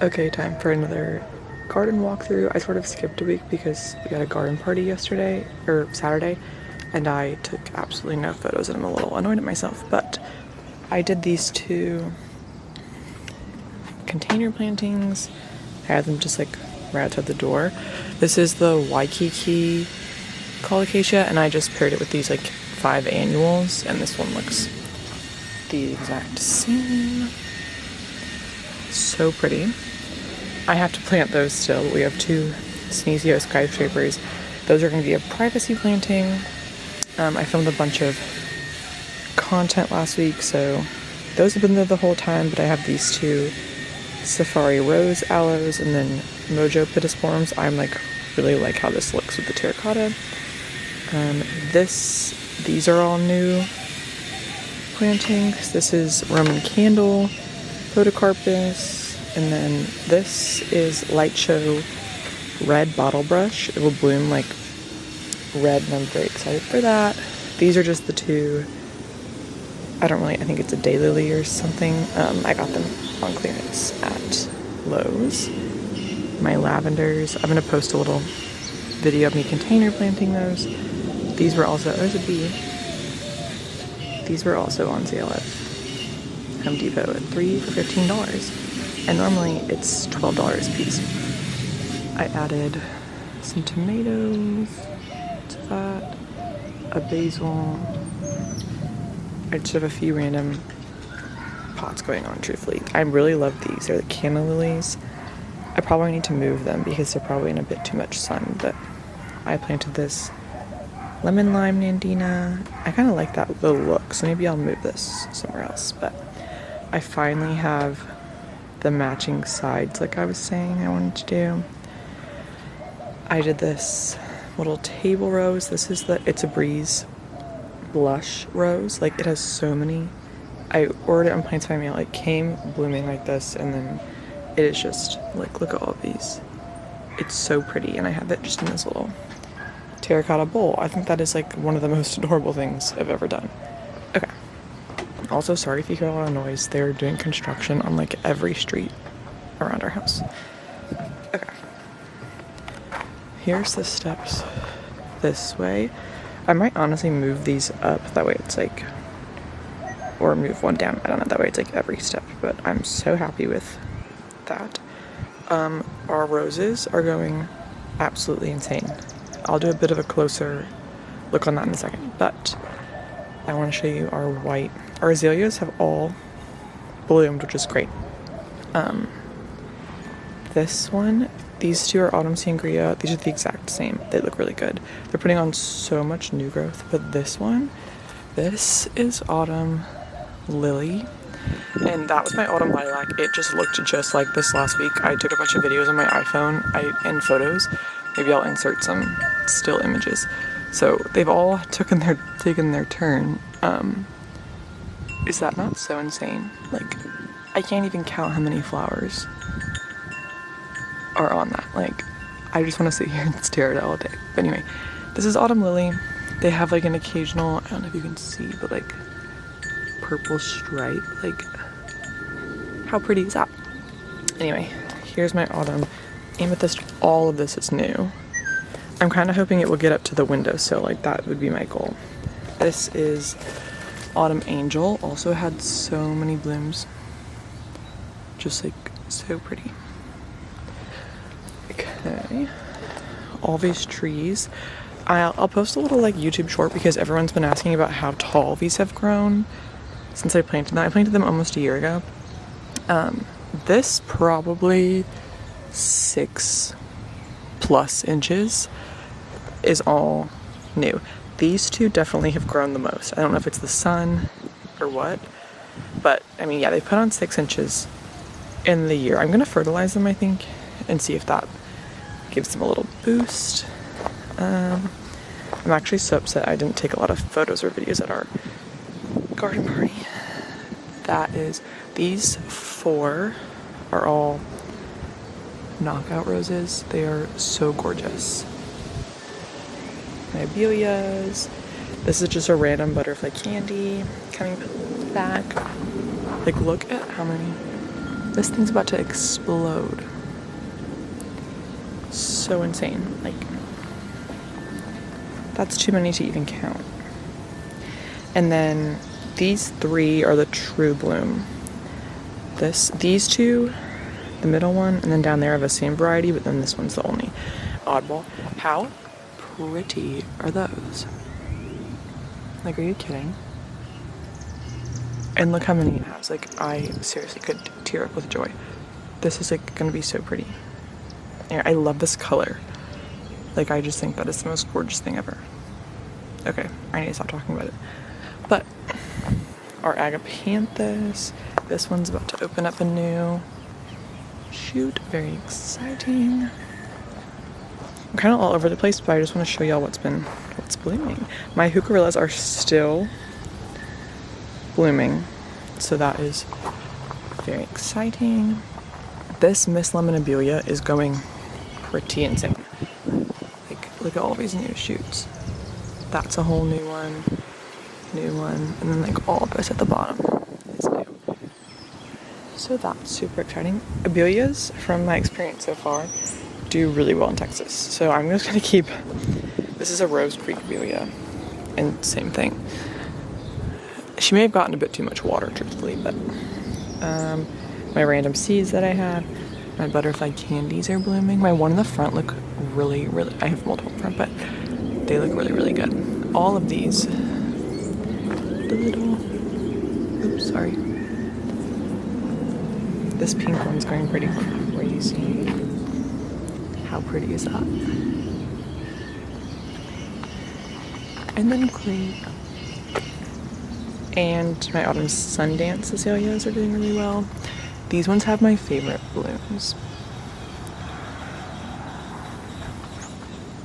Okay, time for another garden walkthrough. I sort of skipped a week because we had a garden party yesterday, or Saturday, and I took absolutely no photos and I'm a little annoyed at myself, but I did these two container plantings. I had them just like right outside the door. This is the Waikiki colocasia, and I just paired it with these like 5 annuals, and this one looks the exact same. So pretty. I have to plant those still. We have 2 Sneezio skyscrapers. Those are going to be a privacy planting. I filmed a bunch of content last week, so those have been there the whole time, but I have these 2 Safari Rose aloes and then Mojo pittosporums. I'm really like how this looks with the terracotta. These are all new plantings. This is Roman candle, Podocarpus, and then this is Light Show red bottle brush. It will bloom like red, and I'm very excited for that. These are just the 2. I think it's a daylily or something. I got them on clearance at Lowe's. My lavenders, I'm gonna post a little video of me container planting those. These were also, there's a bee. These were also on sale at Home Depot at 3 for $15. And normally it's $12 a piece. I added some tomatoes to that, a basil. I just have a few random pots going on, truthfully. I really love these. They're the canna lilies. I probably need to move them because they're probably in a bit too much sun, but I planted this lemon lime nandina. I kind of like that little look, so maybe I'll move this somewhere else, but I finally have the matching sides like I was saying I wanted to do. I did this little table rose. This is it's a Breeze blush rose. Like, it has so many. I ordered it on Plants by Mail. It came blooming like this, and then it is just like, look at all of these. It's so pretty, and I have it just in this little terracotta bowl. I think that is like one of the most adorable things I've ever done. Okay. Also, sorry if you hear a lot of noise. They're doing construction on like every street around our house. Okay. Here's the steps this way. I might honestly move these up. That way it's like, or move one down. I don't know. That way it's like every step. But I'm so happy with that. Our roses are going absolutely insane. I'll do a bit of a closer look on that in a second. But I want to show you our white. Our azaleas have all bloomed, which is great. This one, these 2 are autumn sangria. These are the exact same. They look really good. They're putting on so much new growth. But this is autumn lily. And that was my autumn lilac. It just looked just like this last week. I took a bunch of videos on my iPhone and photos. Maybe I'll insert some still images. So they've all taken their turn. Is that not so insane? Like, I can't even count how many flowers are on that. Like, I just want to sit here and stare at it all day. But anyway, this is autumn lily. They have like an occasional, I don't know if you can see, but like purple stripe. Like, how pretty is that? Anyway, here's my autumn amethyst. All of this is new. I'm kind of hoping it will get up to the windowsill. Like, that would be my goal. This is autumn angel. Also had so many blooms. Just like so pretty. Okay. All these trees. I'll post a little like YouTube short because everyone's been asking about how tall these have grown since I planted them. I planted them almost a year ago. This probably 6+ inches is all new. These 2 definitely have grown the most. I don't know if it's the sun or what, but I mean, yeah, they put on 6 inches in the year. I'm gonna fertilize them, I think, and see if that gives them a little boost. I'm actually so upset I didn't take a lot of photos or videos at our garden party. That is, these 4 are all knockout roses. They are so gorgeous. My abelias. This is just a random butterfly candy coming back. Like, look at how many This thing's about to explode. So insane. Like, that's too many to even count. And then these 3 are the true bloom. These 2, the middle one, and then down there I have a same variety, but then this one's the only oddball. How pretty are those? Like, are you kidding? And look how many it has. Like, I seriously could tear up with joy. This is like gonna be so pretty. Yeah, I love this color. Like, I just think that is the most gorgeous thing ever. Okay, I need to stop talking about it. But our agapanthus, this one's about to open up a new shoot. Very exciting. I'm kind of all over the place, but I just want to show y'all what's blooming. My heucherillas are still blooming, so that is very exciting. This Miss Lemonabelia is going pretty insane. Like, look at all these new shoots. That's a whole new one, and then like all of this at the bottom is new. So that's super exciting. Abelias, from my experience so far, do really well in Texas. So I'm just gonna keep, this is a Rose Creek Abelia, and same thing. She may have gotten a bit too much water, truthfully, but my random seeds that I have, my butterfly candies are blooming. My one in the front look really, I have multiple in front, but they look really, really good. All of these, the little, oops, sorry. This pink one's going pretty crazy. How pretty is that? And then grape. And my autumn Sundance azaleas are doing really well. These ones have my favorite blooms.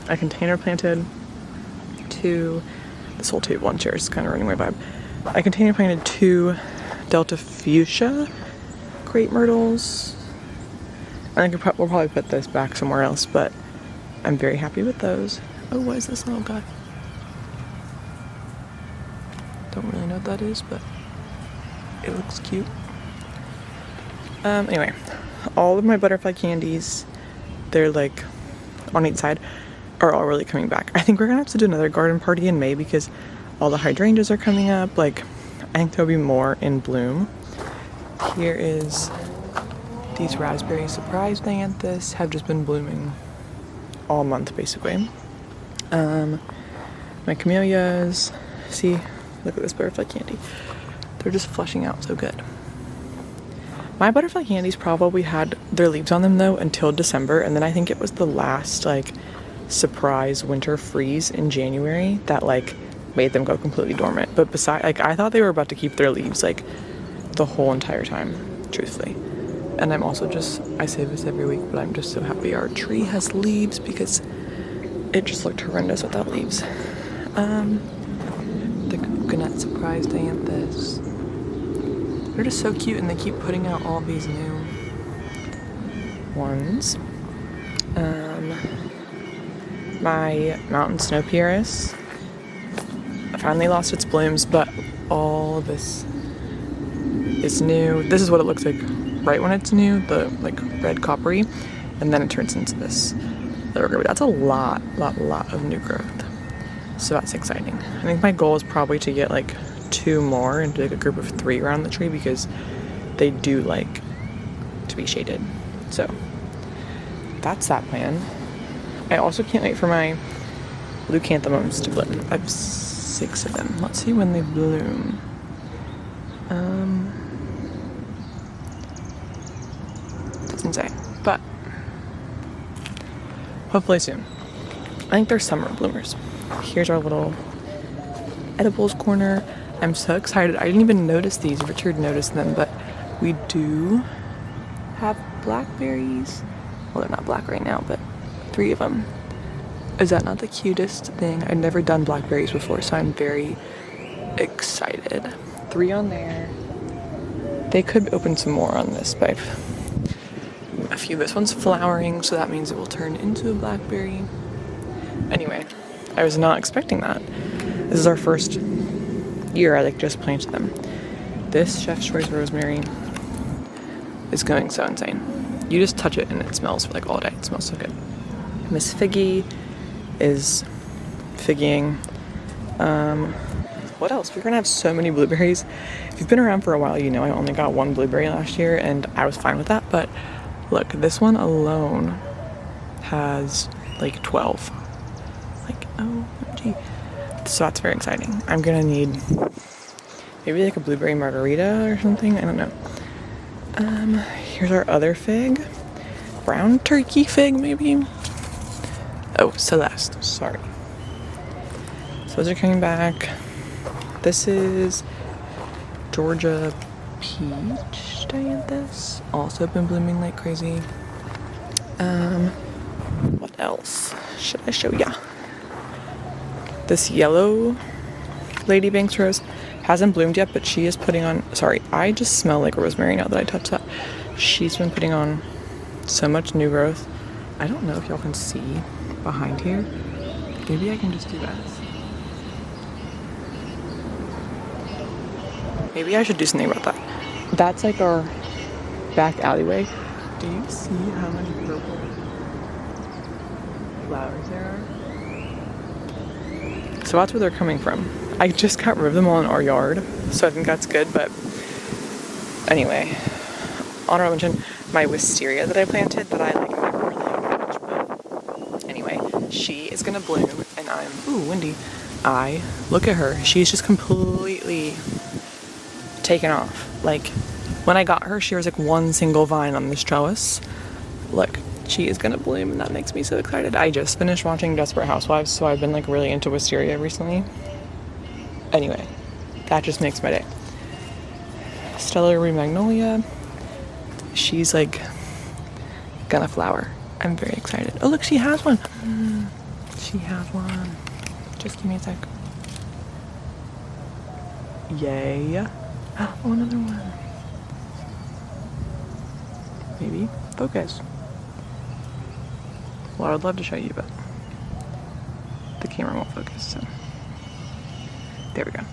I container planted 2, this whole table on chair is kind of running my vibe. I container planted 2 Delta Fuchsia crepe myrtles. I think we'll probably put this back somewhere else, but I'm very happy with those. Oh, what is this little guy? Don't really know what that is, but it looks cute. Anyway, all of my butterfly candies, they're like on each side, are all really coming back. I think we're gonna have to do another garden party in May because all the hydrangeas are coming up. Like, I think there'll be more in bloom. Here is these raspberry surprise dianthus have just been blooming all month basically. My camellias, see, look at this butterfly candy. They're just flushing out so good. My butterfly candies probably had their leaves on them though until December, and then I think it was the last like surprise winter freeze in January that like made them go completely dormant. But besides, like, I thought they were about to keep their leaves like the whole entire time, truthfully. And I'm also just, I say this every week, but I'm just so happy our tree has leaves because it just looked horrendous without leaves. The coconut surprise dianthus. They're just so cute, and they keep putting out all these new ones. My mountain snow pieris finally lost its blooms, but all of this is new. This is what it looks like right when it's new, the like red coppery, and then it turns into this little growth. That's a lot of new growth. So that's exciting. I think my goal is probably to get like 2 more and do like a group of 3 around the tree because they do like to be shaded. So that's that plan. I also can't wait for my leucanthemums to bloom. I have 6 of them. Let's see when they bloom. Doesn't say, but hopefully soon. I think they're summer bloomers. Here's our little edibles corner. I'm so excited. I didn't even notice these. Richard noticed them, but we do have blackberries. Well, they're not black right now, but 3 of them. Is that not the cutest thing? I've never done blackberries before, so I'm very excited. 3 on there. They could open some more on this, but a few. This one's flowering, so that means it will turn into a blackberry. Anyway, I was not expecting that. This is our first year I like just planted them. This Chef's Choice rosemary is going so insane. You just touch it and it smells for like all day. It smells so good. Miss Figgy is figgying. What else? We're gonna have so many blueberries. If you've been around for a while, you know I only got one blueberry last year and I was fine with that, but look, this one alone has like 12. Like, oh, gee. So that's very exciting. I'm gonna need maybe like a blueberry margarita or something. I don't know. Here's our other fig. Brown turkey fig, maybe? Oh, Celeste. Sorry. So those are coming back. This is Georgia peach dianthus. Also been blooming like crazy. What else should I show ya? This yellow Lady Banks rose hasn't bloomed yet, but she is putting on, sorry, I just smell like rosemary now that I touch that. She's been putting on so much new growth. I don't know if y'all can see behind here. Maybe I can just do this. Maybe I should do something about that. That's like our back alleyway. Do you see how many purple flowers there are? So that's where they're coming from. I just got rid of them all in our yard, so I think that's good, but anyway, honorable mention, my wisteria that I planted that I like never really have much, but anyway, she is gonna bloom, and I'm, ooh, windy. Look at her, she's just completely taken off. Like, when I got her, she was like one single vine on this trellis. Look, she is gonna bloom, and that makes me so excited. I just finished watching Desperate Housewives, so I've been like really into wisteria recently. Anyway, that just makes my day. Stellar Magnolia, she's like gonna flower. I'm very excited. Oh look, she has one. She has one. Just give me a sec. Yay. Oh, another one. Maybe focus. Well, I would love to show you, but the camera won't focus, so. There we go.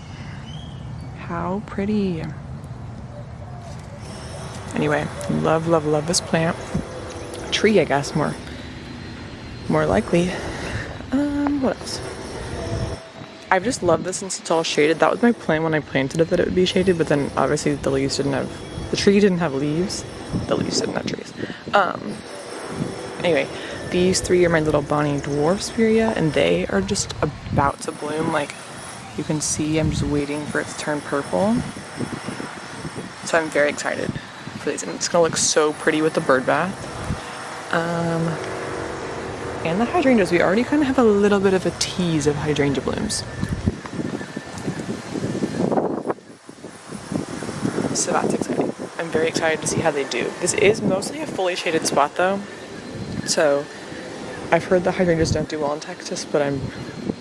How pretty. Anyway, love, love, love this plant. Tree, I guess, more likely. What else? I've just loved this since it's all shaded. That was my plan when I planted it, that it would be shaded, but then obviously the tree didn't have leaves. The leaves didn't have trees. Anyway, these three are my little Bonnie Dwarf Spirea, and they are just about to bloom. Like, you can see, I'm just waiting for it to turn purple. So I'm very excited for these, and it's gonna look so pretty with the bird bath. And the hydrangeas, we already kind of have a little bit of a tease of hydrangea blooms. So that's exciting. I'm very excited to see how they do. This is mostly a fully shaded spot though. So I've heard the hydrangeas don't do well in Texas, but I'm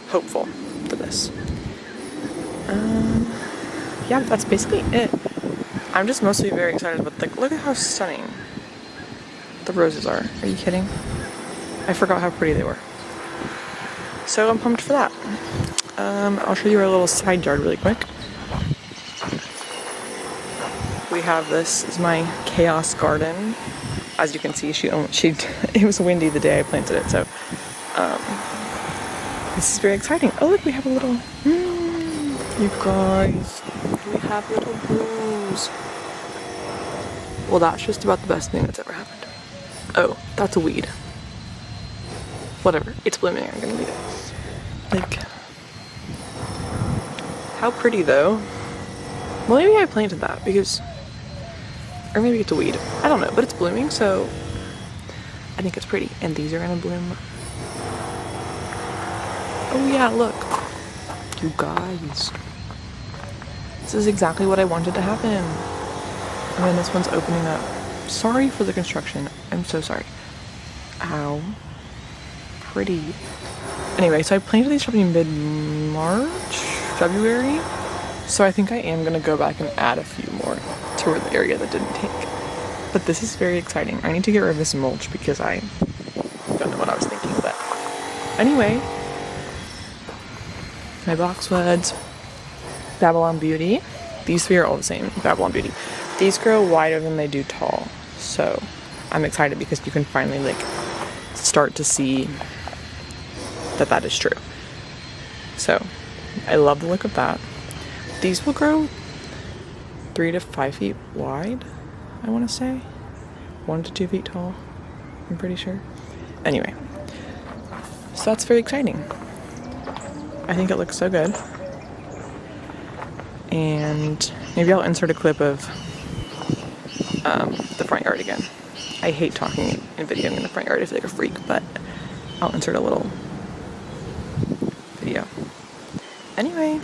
hopeful for this. Yeah, that's basically it. I'm just mostly very excited, but like, look at how stunning the roses are. Are you kidding? I forgot how pretty they were. So I'm pumped for that. I'll show you our little side yard really quick. We have this is my chaos garden. As you can see, it was windy the day I planted it, so this is very exciting. Oh look, we have a little, you guys, we have little blooms. Well, that's just about the best thing that's ever happened. Oh, that's a weed. Whatever, it's blooming, I'm gonna leave it. Like, how pretty though. Well, maybe I planted that because, or maybe it's a weed. I don't know, but it's blooming, so I think it's pretty. And these are gonna bloom. Oh yeah, look. You guys. This is exactly what I wanted to happen. And then this one's opening up. Sorry for the construction. I'm so sorry. Ow. Pretty. Anyway, so I planted these probably mid-March, February. So I think I am gonna go back and add a few more to the area that didn't take. But this is very exciting. I need to get rid of this mulch because I don't know what I was thinking, but anyway. My boxwoods, Babylon Beauty. These three are all the same, Babylon Beauty. These grow wider than they do tall. So I'm excited because you can finally like start to see that that is true. So I love the look of that. These will grow 3 to 5 feet wide, I want to say. 1 to 2 feet tall, I'm pretty sure. Anyway, so that's very exciting. I think it looks so good. And maybe I'll insert a clip of the front yard again. I hate talking and videoing in the front yard. I feel like a freak, but I'll insert a little video. Anyway,